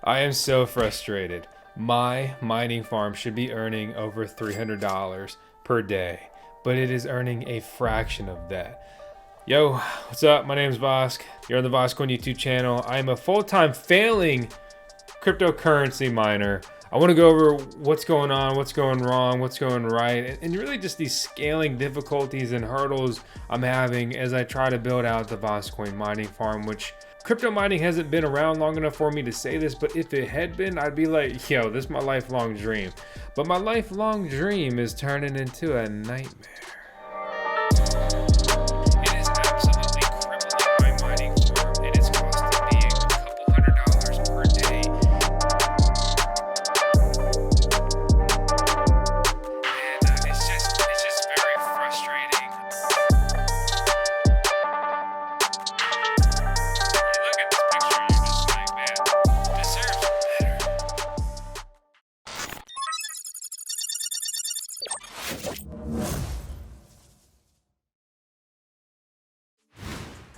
I am so frustrated. My mining farm should be earning over $300 per day, but it is earning a fraction of that. Yo, what's up? My name is Vosk. You're on the VoskCoin YouTube channel. I am a full-time failing cryptocurrency miner. I want to go over what's going on, what's going wrong, what's going right, and really just these scaling difficulties and hurdles I'm having as I try to build out the VoskCoin mining farm, which crypto mining hasn't been around long enough for me to say this, but if it had been, I'd be like, yo, this is my lifelong dream. But my lifelong dream is turning into a nightmare.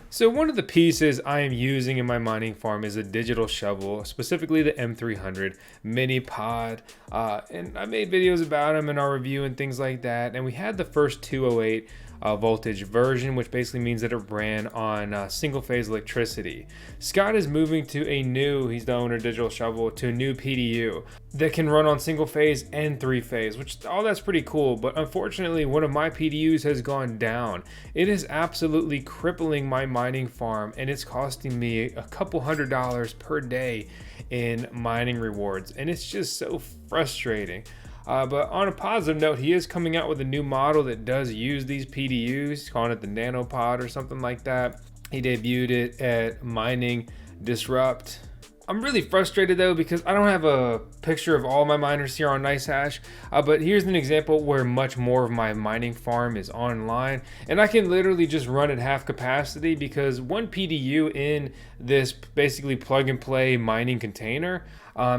So one of the pieces I am using in my mining farm is a digital shovel, specifically the M300 mini pod. And I made videos about them in our review and things like that. And we had the first 208 voltage version, which basically means that it ran on single phase electricity. Scott is moving to he's the owner of Digital Shovel, to a new PDU that can run on single phase and three phase, which all that's pretty cool. But unfortunately, one of my PDUs has gone down. It is absolutely crippling my mining farm, and it's costing me a couple $100 per day in mining rewards. And it's just so frustrating. But on a positive note, he is coming out with a new model that does use these PDUs, calling it the Nanopod or something like that. He debuted it at Mining Disrupt. I'm really frustrated though, because I don't have a picture of all my miners here on NiceHash, but here's an example where much more of my mining farm is online, and I can literally just run at half capacity because one PDU in this basically plug and play mining container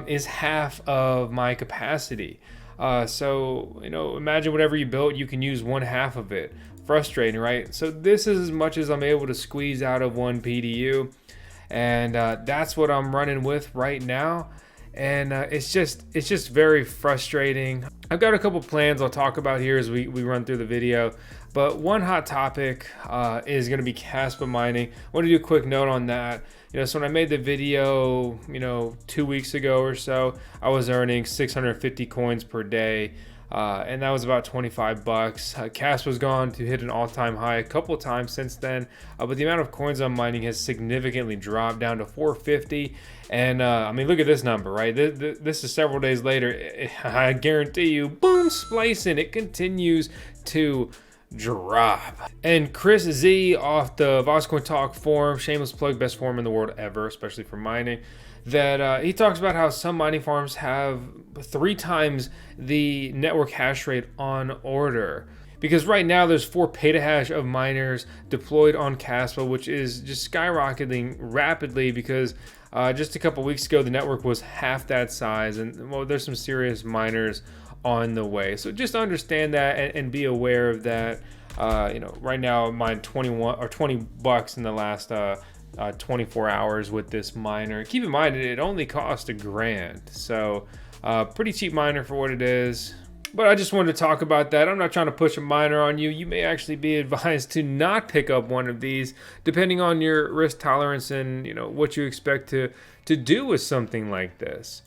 is half of my capacity. So, imagine whatever you built, you can use one half of it. Frustrating, right? So this is as much as I'm able to squeeze out of one PDU. And that's what I'm running with right now. And it's just very frustrating. I've got a couple plans I'll talk about here as we run through the video. But one hot topic is going to be Kaspa mining. I want to do a quick note on that. So when I made the video, 2 weeks ago or so, I was earning 650 coins per day. And that was about 25 bucks. Kaspa's gone to hit an all-time high a couple times since then, but the amount of coins I'm mining has significantly dropped down to 450. And I mean, look at this number, right? This is several days later. I guarantee you, boom, splicing, it continues to drop. And Chris Z off the VoskCoin Talk forum, shameless plug, best forum in the world ever, especially for mining, that he talks about how some mining farms have 3 times the network hash rate on order. Because right now there's 4 petahash of miners deployed on Kaspa, which is just skyrocketing rapidly because just a couple weeks ago the network was half that size, and well, there's some serious miners on the way. So just understand that and be aware of that. Right now I mined 20 bucks in the last 24 hours with this miner. Keep in mind it only cost $1,000, so pretty cheap miner for what it is. But I just wanted to talk about that. I'm not trying to push a miner on you. You may actually be advised to not pick up one of these, depending on your risk tolerance and what you expect to do with something like this.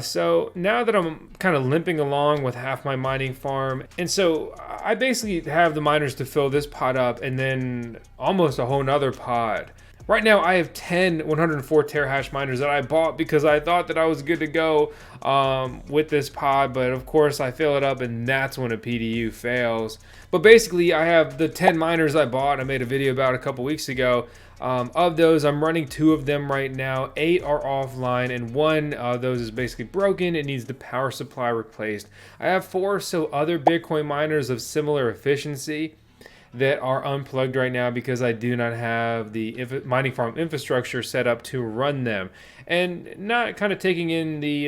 So now that I'm kind of limping along with half my mining farm, and so I basically have the miners to fill this pod up and then almost a whole nother pod. Right now I have 10 104 terahash miners that I bought because I thought that I was good to go with this pod, but of course I fill it up and that's when a PDU fails. But basically I have the 10 miners I bought. I made a video about a couple weeks ago. Of those, I'm running 2 of them right now. 8 are offline, and 1 of those is basically broken. It needs the power supply replaced. I have 4 or so other Bitcoin miners of similar efficiency that are unplugged right now because I do not have the mining farm infrastructure set up to run them, and not kind of taking in the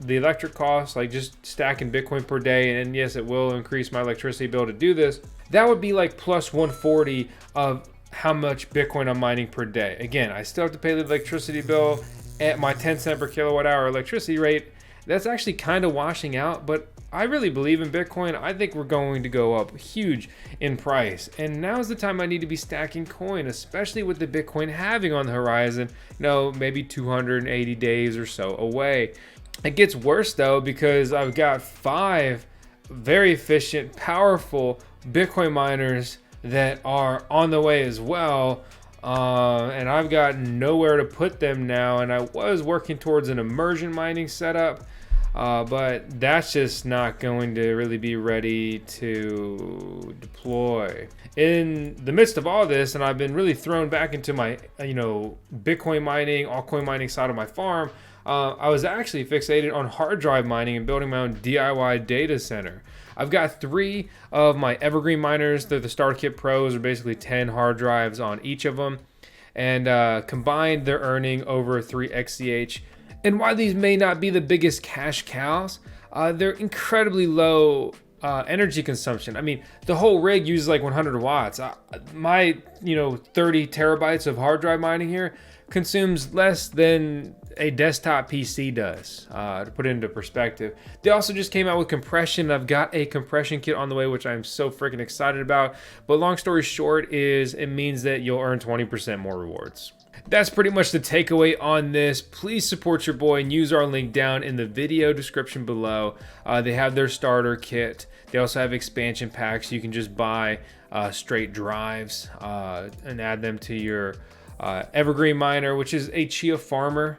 electric costs, like just stacking Bitcoin per day. And yes, it will increase my electricity bill to do this. That would be like plus 140 of how much Bitcoin I'm mining per day. Again, I still have to pay the electricity bill at my 10 cent per kilowatt hour electricity rate, that's actually kind of washing out. But I really believe in Bitcoin. I think we're going to go up huge in price. And now's the time I need to be stacking coin, especially with the Bitcoin halving on the horizon, maybe 280 days or so away. It gets worse though, because I've got 5 very efficient, powerful Bitcoin miners that are on the way as well. And I've got nowhere to put them now. And I was working towards an immersion mining setup. But that's just not going to really be ready to deploy. In the midst of all this, and I've been really thrown back into my, Bitcoin mining, altcoin mining side of my farm, I was actually fixated on hard drive mining and building my own DIY data center. I've got 3 of my evergreen miners. They're the Starter Kit Pros, are basically 10 hard drives on each of them. And combined, they're earning over 3 XCH. And while these may not be the biggest cash cows, they're incredibly low energy consumption. I mean, the whole rig uses like 100 watts. My 30 terabytes of hard drive mining here consumes less than a desktop PC does, to put it into perspective. They also just came out with compression. I've got a compression kit on the way, which I'm so freaking excited about. But long story short is it means that you'll earn 20% more rewards. That's pretty much the takeaway on this. Please support your boy and use our link down in the video description below. They have their starter kit. They also have expansion packs. You can just buy straight drives and add them to your evergreen miner, which is a Chia farmer,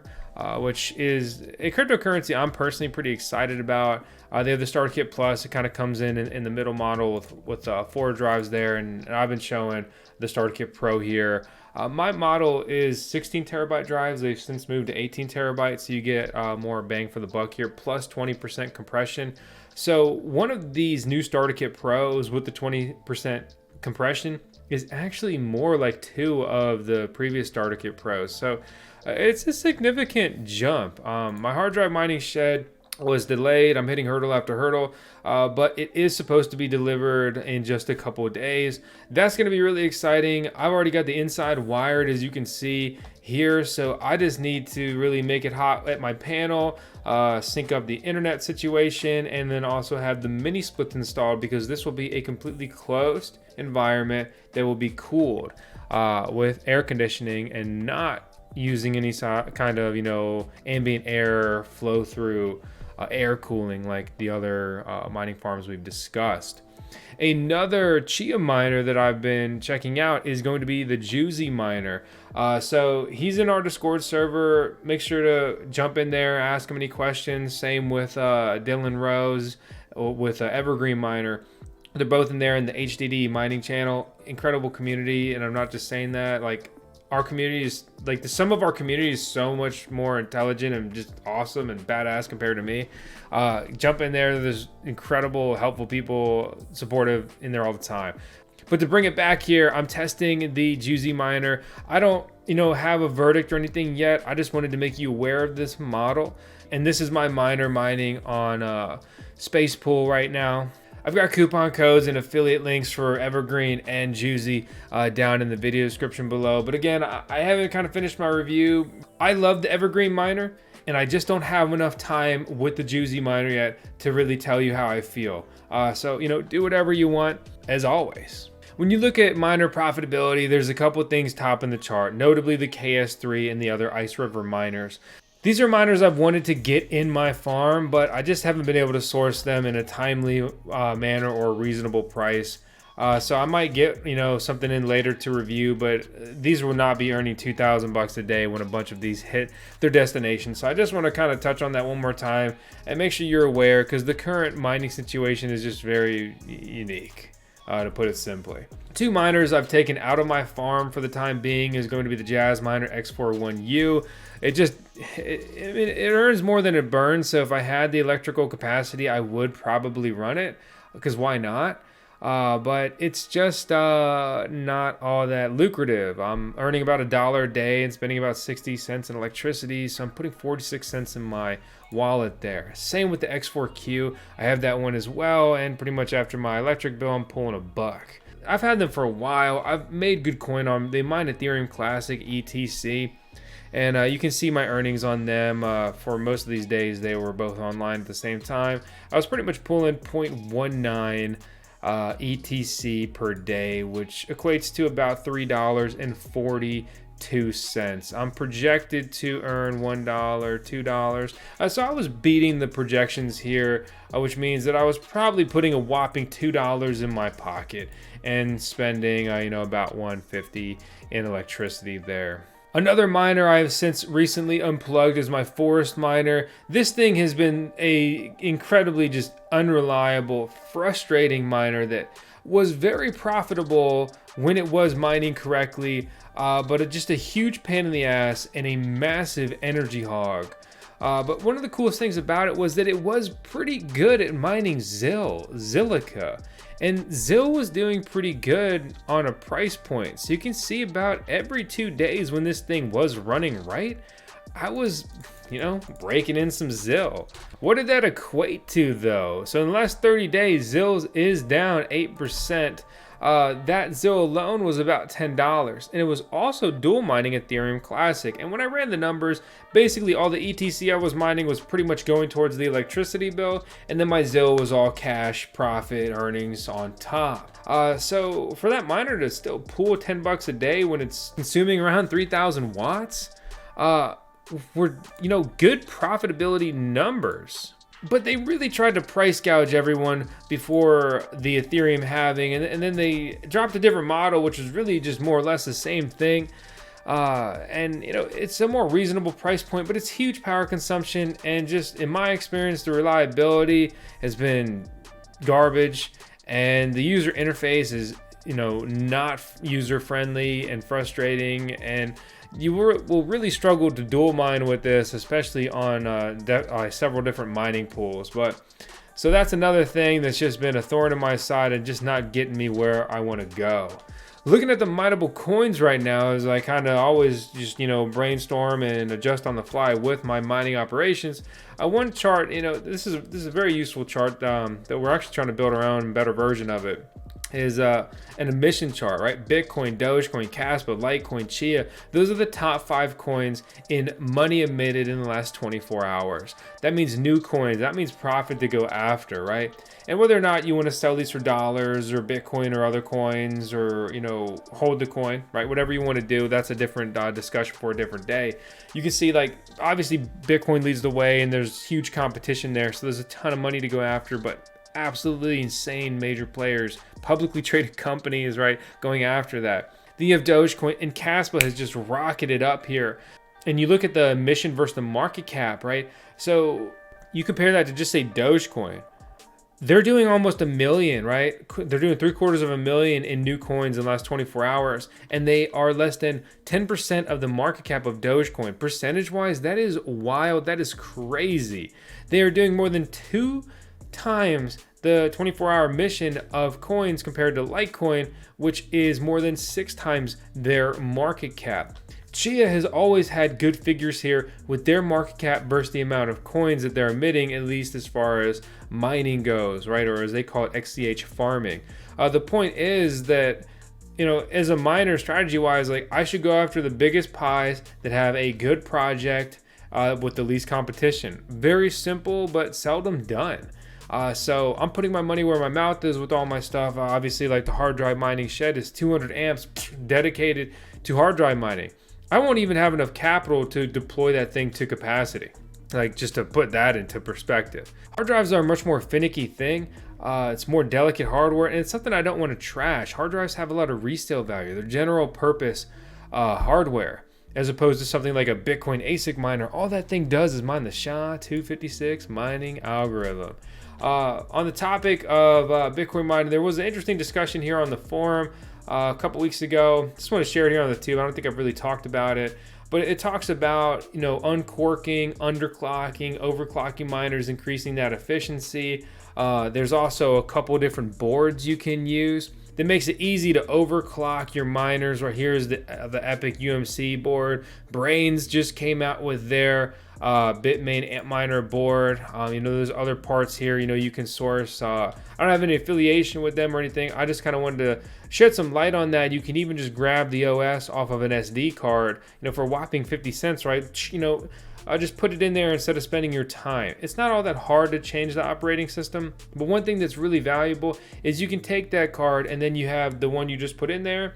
which is a cryptocurrency I'm personally pretty excited about. They have the starter kit plus. It kind of comes in the middle model with 4 drives there, and I've been showing the starter kit pro here. My model is 16 terabyte drives. They've since moved to 18 terabytes, so you get more bang for the buck here, plus 20% compression. So one of these new starter kit pros with the 20% compression is actually more like 2 of the previous starter kit pros. So it's a significant jump. My hard drive mining shed was delayed. I'm hitting hurdle after hurdle, but it is supposed to be delivered in just a couple of days. That's going to be really exciting. I've already got the inside wired, as you can see here, so I just need to really make it hot at my panel, sync up the internet situation, and then also have the mini splits installed, because this will be a completely closed environment that will be cooled with air conditioning and not using any kind of ambient air flow through air cooling like the other mining farms we've discussed. Another Chia miner that I've been checking out is going to be the Juicy miner. So he's in our Discord server. Make sure to jump in there, ask him any questions. Same with Dylan Rose with Evergreen miner. They're both in there in the HDD mining channel. Incredible community, and I'm not just saying that. Like, our community is like the sum of our community is so much more intelligent and just awesome and badass compared to me. Jump in there. There's incredible, helpful people, supportive in there all the time. But to bring it back here, I'm testing the Juicy miner. I don't, have a verdict or anything yet. I just wanted to make you aware of this model. And this is my miner mining on Space Pool right now. I've got coupon codes and affiliate links for Evergreen and Juicy down in the video description below. But again, I haven't kind of finished my review. I love the Evergreen miner, and I just don't have enough time with the Juicy miner yet to really tell you how I feel. So, do whatever you want, as always. When you look at miner profitability, there's a couple of things topping the chart, notably the KS3 and the other Ice River miners. These are miners I've wanted to get in my farm, but I just haven't been able to source them in a timely manner or a reasonable price. So I might get, something in later to review, but these will not be earning $2,000 a day when a bunch of these hit their destination. So I just want to kind of touch on that one more time and make sure you're aware, because the current mining situation is just very unique, to put it simply. 2 miners I've taken out of my farm for the time being is going to be the Jazz Miner X41U. It earns more than it burns, so if I had the electrical capacity, I would probably run it, because why not? But it's just not all that lucrative. I'm earning about $1 a day and spending about 60 cents in electricity, so I'm putting 46 cents in my wallet there. Same with the X4Q. I have that one as well, and pretty much after my electric bill, I'm pulling $1. I've had them for a while. I've made good coin on them. They mine Ethereum Classic, ETC. And you can see my earnings on them. For most of these days, they were both online at the same time. I was pretty much pulling 0.19 ETC per day, which equates to about $3.42. I'm projected to earn $1, $2. So I was beating the projections here, which means that I was probably putting a whopping $2 in my pocket and spending, about $1.50 in electricity there. Another miner I have since recently unplugged is my forest miner. This thing has been a incredibly just unreliable, frustrating miner that was very profitable when it was mining correctly, but just a huge pain in the ass and a massive energy hog. But one of the coolest things about it was that it was pretty good at mining Zilliqa. And ZIL was doing pretty good on a price point. So you can see about every 2 days when this thing was running right, I was, breaking in some ZIL. What did that equate to though? So in the last 30 days, ZIL is down 8%. That ZIL alone was about $10, and it was also dual mining Ethereum Classic. And when I ran the numbers, basically all the ETC I was mining was pretty much going towards the electricity bill, and then my ZIL was all cash profit earnings on top. So for that miner to still pull $10 a day when it's consuming around 3,000 watts, were good profitability numbers. But they really tried to price gouge everyone before the Ethereum halving, and then they dropped a different model, which was really just more or less the same thing. And it's a more reasonable price point, but it's huge power consumption, and just in my experience, the reliability has been garbage, and the user interface is not user friendly and frustrating, and you will really struggle to dual mine with this, especially on several different mining pools. But so that's another thing that's just been a thorn in my side and just not getting me where I want to go. Looking at the mineable coins right now, as I kind of always just brainstorm and adjust on the fly with my mining operations. One chart, this is a very useful chart that we're actually trying to build our own better version of it. Is an emission chart, right? Bitcoin, Dogecoin, Kaspa, Litecoin, Chia. Those are the top 5 coins in money emitted in the last 24 hours. That means new coins. That means profit to go after, right? And whether or not you want to sell these for dollars or Bitcoin or other coins, or hold the coin, right? Whatever you want to do, that's a different discussion for a different day. You can see, like, obviously Bitcoin leads the way, and there's huge competition there, so there's a ton of money to go after, but absolutely insane major players, publicly traded companies, right, going after that. Then you have Dogecoin, and Kaspa has just rocketed up here. And you look at the emission versus the market cap, right? So you compare that to just say Dogecoin. They're doing almost 1 million, right? They're doing 750,000 in new coins in the last 24 hours, and they are less than 10% of the market cap of Dogecoin. Percentage-wise, that is wild. That is crazy. They are doing more than 2 times the 24-hour emission of coins compared to Litecoin, which is more than 6 times their market cap. Chia has always had good figures here with their market cap versus the amount of coins that they're emitting, at least as far as mining goes, right? Or as they call it, XCH farming. The point is that, as a miner, strategy-wise, like, I should go after the biggest pies that have a good project with the least competition. Very simple, but seldom done. So I'm putting my money where my mouth is with all my stuff. Obviously, like the hard drive mining shed is 200 amps dedicated to hard drive mining. I won't even have enough capital to deploy that thing to capacity. Like, just to put that into perspective. Hard drives are a much more finicky thing. It's more delicate hardware, and it's something I don't want to trash. Hard drives have a lot of resale value. They're general purpose hardware, as opposed to something like a Bitcoin ASIC miner. All that thing does is mine the SHA-256 mining algorithm. On the topic of Bitcoin mining, there was an interesting discussion here on the forum a couple weeks ago. Just want to share it here on the tube. I don't think I've really talked about it, but it talks about uncorking, underclocking, overclocking miners, increasing that efficiency. There's also a couple different boards you can use. that makes it easy to overclock your miners. Right here is the Epic UMC board. Brains just came out with their Bitmain Antminer board. There's other parts here, you can source. I don't have any affiliation with them or anything. I just kind of wanted to shed some light on that. You can even just grab the OS off of an SD card, for a whopping 50 cents, right? Just put it in there instead of spending your time. It's not all that hard to change the operating system, but one thing that's really valuable is you can take that card and then you have the one you just put in there,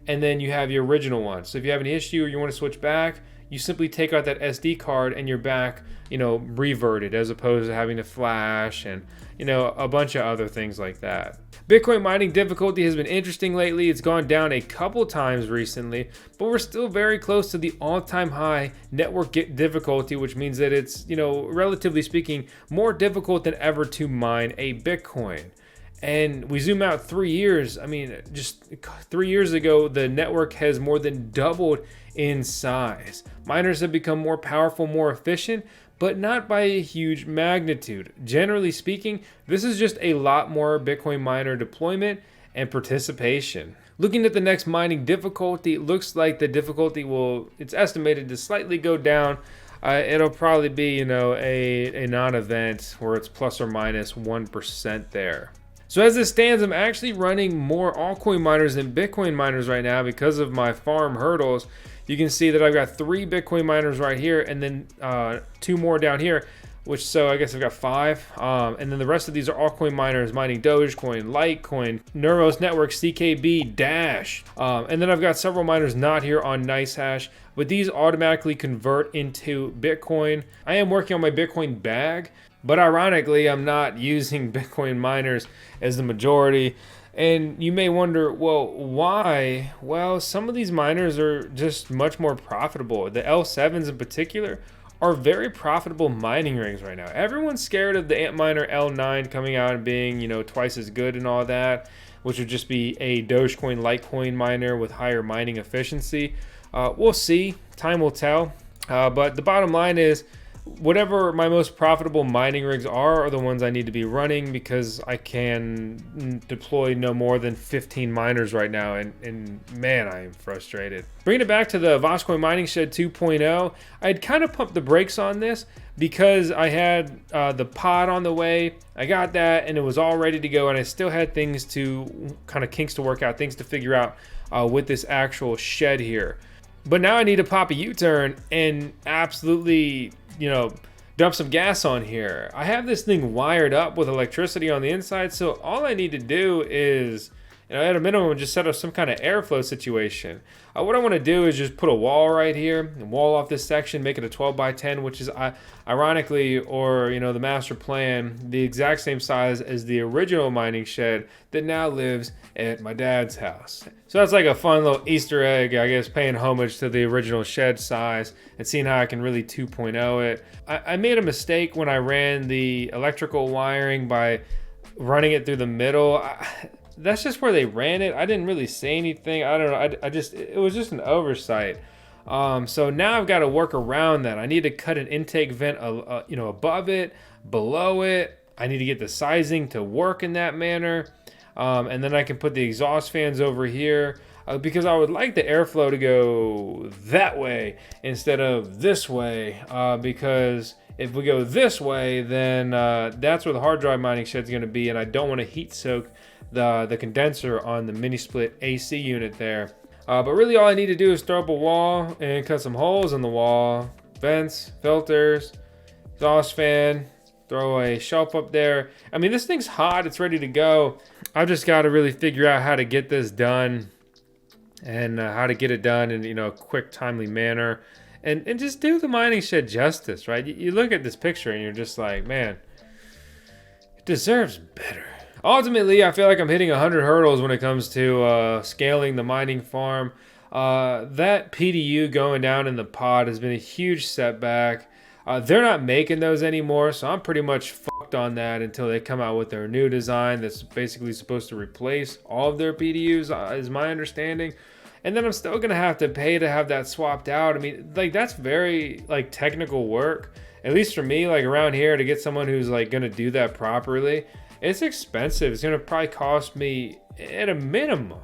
and then you have your original one. So if you have any issue or you want to switch back, you simply take out that SD card and you're back, reverted, as opposed to having to flash and, a bunch of other things like that. Bitcoin mining difficulty has been interesting lately. It's gone down a couple times recently, but we're still very close to the all-time high network difficulty, which means that it's, relatively speaking, more difficult than ever to mine a Bitcoin. And we zoom out 3 years. Just 3 years ago, the network has more than doubled in size. Miners have become more powerful, more efficient, but not by a huge magnitude. Generally speaking, this is just a lot more Bitcoin miner deployment and participation. Looking at the next mining difficulty, it looks like the difficulty it's estimated to slightly go down. It'll probably be, a non-event where it's plus or minus 1% there. So as it stands, I'm actually running more altcoin miners than Bitcoin miners right now because of my farm hurdles. You can see that I've got 3 Bitcoin miners right here and then 2 more down here, so I guess I've got 5. And then the rest of these are altcoin miners mining Dogecoin, Litecoin, Neuros Network, CKB, Dash. And then I've got several miners not here on NiceHash, but these automatically convert into Bitcoin. I am working on my Bitcoin bag, but ironically, I'm not using Bitcoin miners as the majority. And you may wonder, well, why? Well, some of these miners are just much more profitable. The L7s in particular are very profitable mining rigs right now. Everyone's scared of the Antminer L9 coming out and being, twice as good and all that, which would just be a Dogecoin, Litecoin miner with higher mining efficiency. We'll see. Time will tell. But the bottom line is, whatever my most profitable mining rigs are the ones I need to be running, because I can deploy no more than 15 miners right now, and man, I am frustrated. Bringing it back to the VoskCoin Mining Shed 2.0, I had kind of pumped the brakes on this because I had the pod on the way. I got that and it was all ready to go, and I still had things to kinks to work out, things to figure out with this actual shed here. But now I need to pop a U-turn and absolutely dump some gas on here. I have this thing wired up with electricity on the inside, so all I need to do is, at a minimum, just set up some kind of airflow situation. What I want to do is just put a wall right here and wall off this section, make it a 12 by 10, which is ironically, or the master plan, the exact same size as the original mining shed that now lives at my dad's house. So that's like a fun little Easter egg, I guess, paying homage to the original shed size and seeing how I can really 2.0 it. I made a mistake when I ran the electrical wiring by running it through the middle. That's just where they ran it. I didn't really say anything. I don't know. It was just an oversight. So now I've got to work around that. I need to cut an intake vent, above it, below it. I need to get the sizing to work in that manner. And then I can put the exhaust fans over here because I would like the airflow to go that way instead of this way. Because if we go this way, then that's where the hard drive mining shed is going to be, and I don't want to heat soak the condenser on the mini split AC unit there. But really all I need to do is throw up a wall and cut some holes in the wall, vents, filters, exhaust fan, throw a shelf up there. This thing's hot, it's ready to go. I've just got to really figure out how to get this done and how to get it done in a quick, timely manner, and just do the mining shed justice, right? You look at this picture and you're just like, man, it deserves better. Ultimately, I feel like I'm hitting 100 hurdles when it comes to scaling the mining farm. That PDU going down in the pod has been a huge setback. They're not making those anymore, so I'm pretty much fucked on that until they come out with their new design that's basically supposed to replace all of their PDUs, is my understanding. And then I'm still going to have to pay to have that swapped out. That's very technical work, at least for me, around here, to get someone who's going to do that properly. it's expensive. It's gonna probably cost me at a minimum,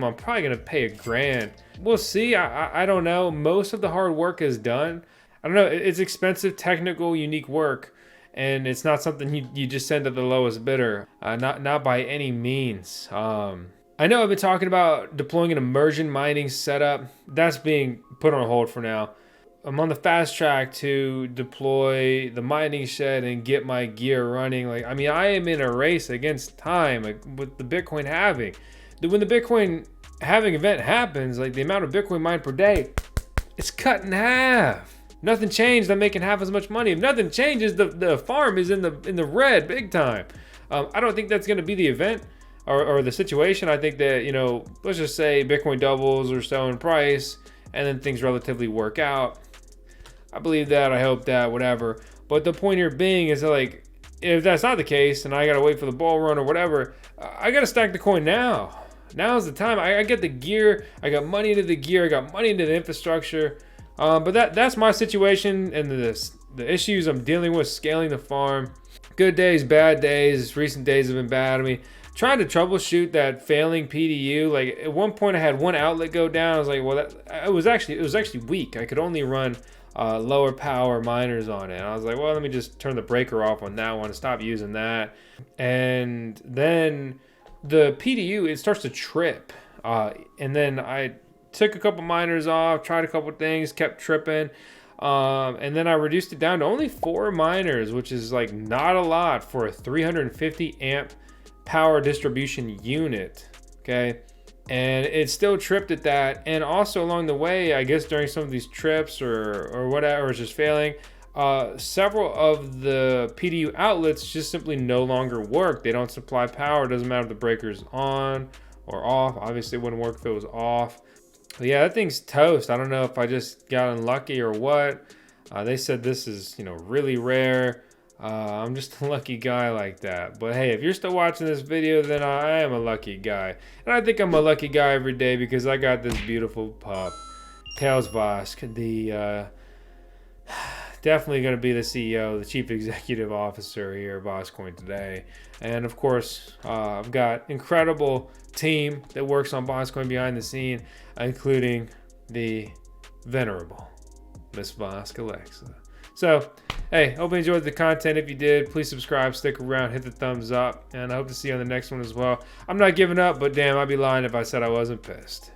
I'm probably gonna pay $1,000. We'll see. I don't know. Most of the hard work is done. I don't know. It's expensive, technical, unique work, and it's not something you just send to the lowest bidder. Not by any means. I know I've been talking about deploying an immersion mining setup. That's being put on hold for now. I'm on the fast track to deploy the mining shed and get my gear running. Like, I mean, I am in a race against time, like with the Bitcoin halving. When the Bitcoin halving event happens, like the amount of Bitcoin mined per day, it's cut in half. Nothing changed. I'm making half as much money. If nothing changes, the farm is in the red big time. I don't think that's going to be the event or the situation. I think that, you know, let's just say Bitcoin doubles or so in price, and then things relatively work out. I believe that, I hope that, whatever. But the point here being is that, like, if that's not the case and I gotta wait for the bull run or whatever, I gotta stack the coin now. Now's the time. I get the gear, I got money into the gear, I got money into the infrastructure. But that's my situation and the issues I'm dealing with scaling the farm. Good days, bad days. Recent days have been bad. I mean, trying to troubleshoot that failing PDU. Like, at one point I had one outlet go down. I was like, well, it was actually weak. I could only run lower power miners on it. And I was like, well, let me just turn the breaker off on that one and stop using that. And then the PDU, it starts to trip. And then I took a couple miners off, tried a couple things, kept tripping. And then I reduced it down to only 4 miners, which is like not a lot for a 350 amp power distribution unit. Okay. And it still tripped at that. And also along the way, I guess during some of these trips or whatever, it's just failing, several of the PDU outlets just simply no longer work. They don't supply power. It doesn't matter if the breaker's on or off. Obviously it wouldn't work if it was off. But yeah, that thing's toast. I don't know if I just got unlucky or what. They said this is, you know, really rare. I'm just a lucky guy like that. But hey, if you're still watching this video, then I am a lucky guy. And I think I'm a lucky guy every day because I got this beautiful pup, Tails Vosk, the definitely going to be the CEO, the chief executive officer here at VoskCoin today. And of course, I've got incredible team that works on VoskCoin behind the scene, including the venerable Miss Vosk Alexa. So, hey, hope you enjoyed the content. If you did, please subscribe, stick around, hit the thumbs up, and I hope to see you on the next one as well. I'm not giving up, but damn, I'd be lying if I said I wasn't pissed.